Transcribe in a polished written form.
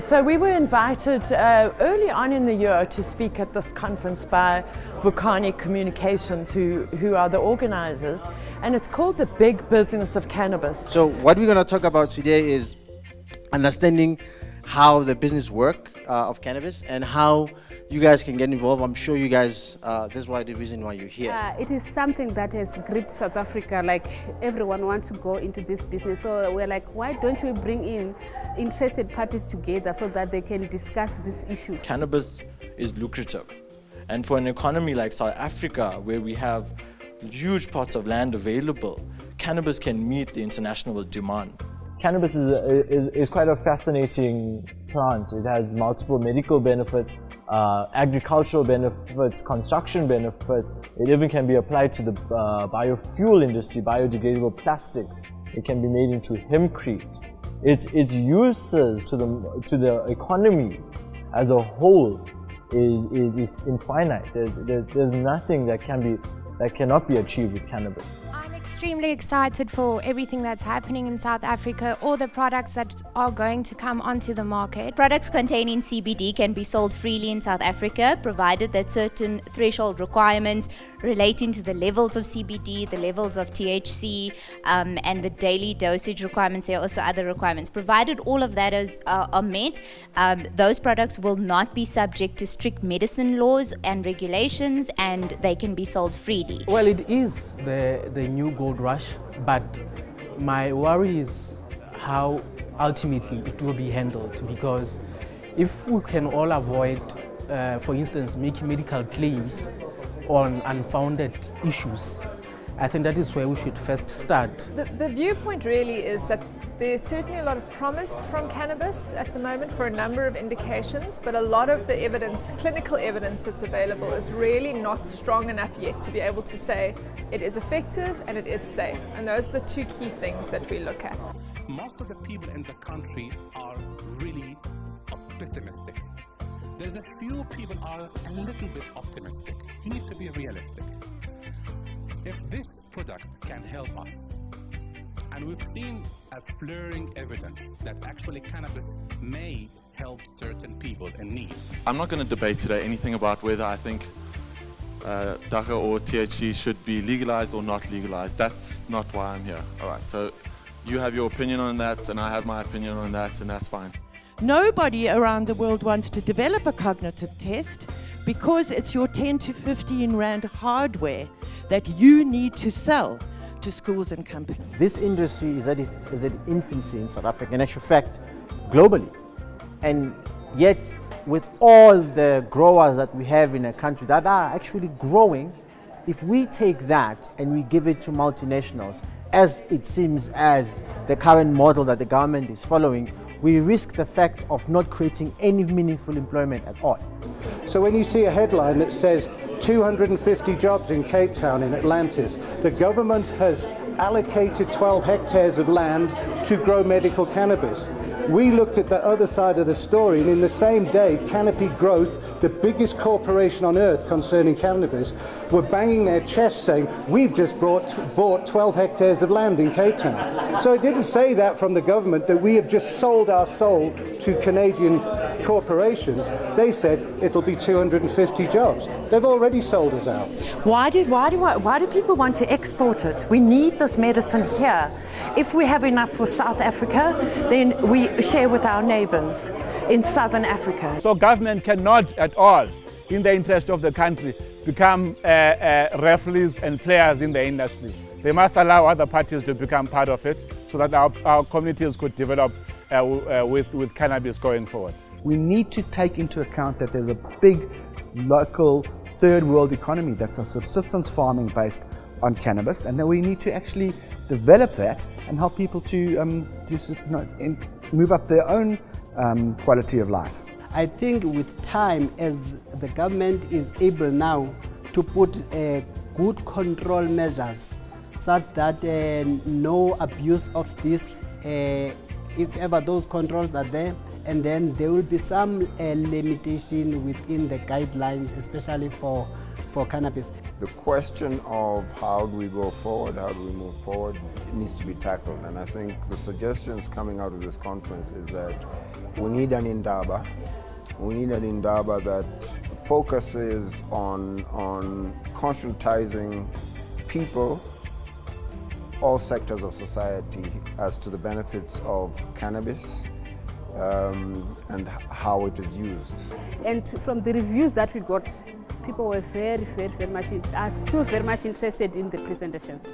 So we were invited early on in the year to speak at this conference by Volcanic Communications, who are the organizers, and it's called the Big Business of Cannabis. So what we're going to talk about today is understanding how the business work of cannabis and how you guys can get involved. I'm sure you guys, this is why the reason why you're here. It is something that has gripped South Africa. Like, everyone wants to go into this business. So we're like, why don't we bring in interested parties together so that they can discuss this issue? Cannabis is lucrative. And for an economy like South Africa, where we have huge plots of land available, cannabis can meet the international demand. Cannabis is quite a fascinating plant. It has multiple medical benefits, agricultural benefits, construction benefits. It even can be applied to the biofuel industry, biodegradable plastics. It can be made into hempcrete. Its uses to the economy as a whole is infinite. There's nothing that cannot be achieved with cannabis. I'm extremely excited for everything that's happening in South Africa, all the products that are going to come onto the market. Products containing CBD can be sold freely in South Africa, provided that certain threshold requirements relating to the levels of CBD, the levels of THC, and the daily dosage requirements. There are also other requirements. Provided all of that are met, those products will not be subject to strict medicine laws and regulations, and they can be sold freely. Well, it is the new gold rush, but my worry is how ultimately it will be handled, because if we can all avoid, for instance, making medical claims on unfounded issues, I think that is where we should first start. The viewpoint really is that there's certainly a lot of promise from cannabis at the moment for a number of indications, but a lot of the evidence, clinical evidence that's available, is really not strong enough yet to be able to say it is effective and it is safe. And those are the two key things that we look at. Most of the people in the country are really pessimistic. There's a few people are a little bit optimistic. You need to be realistic. If this product can help us, and we've seen a blurring evidence that actually cannabis may help certain people in need. I'm not going to debate today anything about whether I think dacha or THC should be legalized or not legalized. That's not why I'm here. All right, so you have your opinion on that, and I have my opinion on that, and that's fine. Nobody around the world wants to develop a cognitive test because it's your 10 to 15 rand hardware that you need to sell to schools and companies. This industry is at infancy in South Africa, in actual fact, globally. And yet, with all the growers that we have in a country that are actually growing, if we take that and we give it to multinationals, as it seems as the current model that the government is following, we risk the fact of not creating any meaningful employment at all. So when you see a headline that says 250 jobs in Cape Town, in Atlantis, the government has allocated 12 hectares of land to grow medical cannabis. We looked at the other side of the story, and in the same day, Canopy Growth, the biggest corporation on earth concerning cannabis, were banging their chests saying, we've just bought 12 hectares of land in Cape Town. So it didn't say that from the government, that we have just sold our soul to Canadian corporations. They said it'll be 250 jobs. They've already sold us out. Why do people want to export it? We need this medicine here. If we have enough for South Africa, then we share with our neighbors in Southern Africa. So government cannot at all, in the interest of the country, become referees and players in the industry. They must allow other parties to become part of it so that our communities could develop with cannabis going forward. We need to take into account that there's a big local third world economy that's a subsistence farming based on cannabis, and then we need to actually develop that and help people to move up their own quality of life. I think with time, as the government is able now to put good control measures such that no abuse of this, if ever those controls are there, and then there will be some limitation within the guidelines, especially for cannabis. The question of how do we go forward, how do we move forward, it needs to be tackled. And I think the suggestions coming out of this conference is that We need an indaba. We need an indaba that focuses on conscientizing people, all sectors of society, as to the benefits of cannabis and how it is used. And from the reviews that we got, people were very much, are still very much interested in the presentations.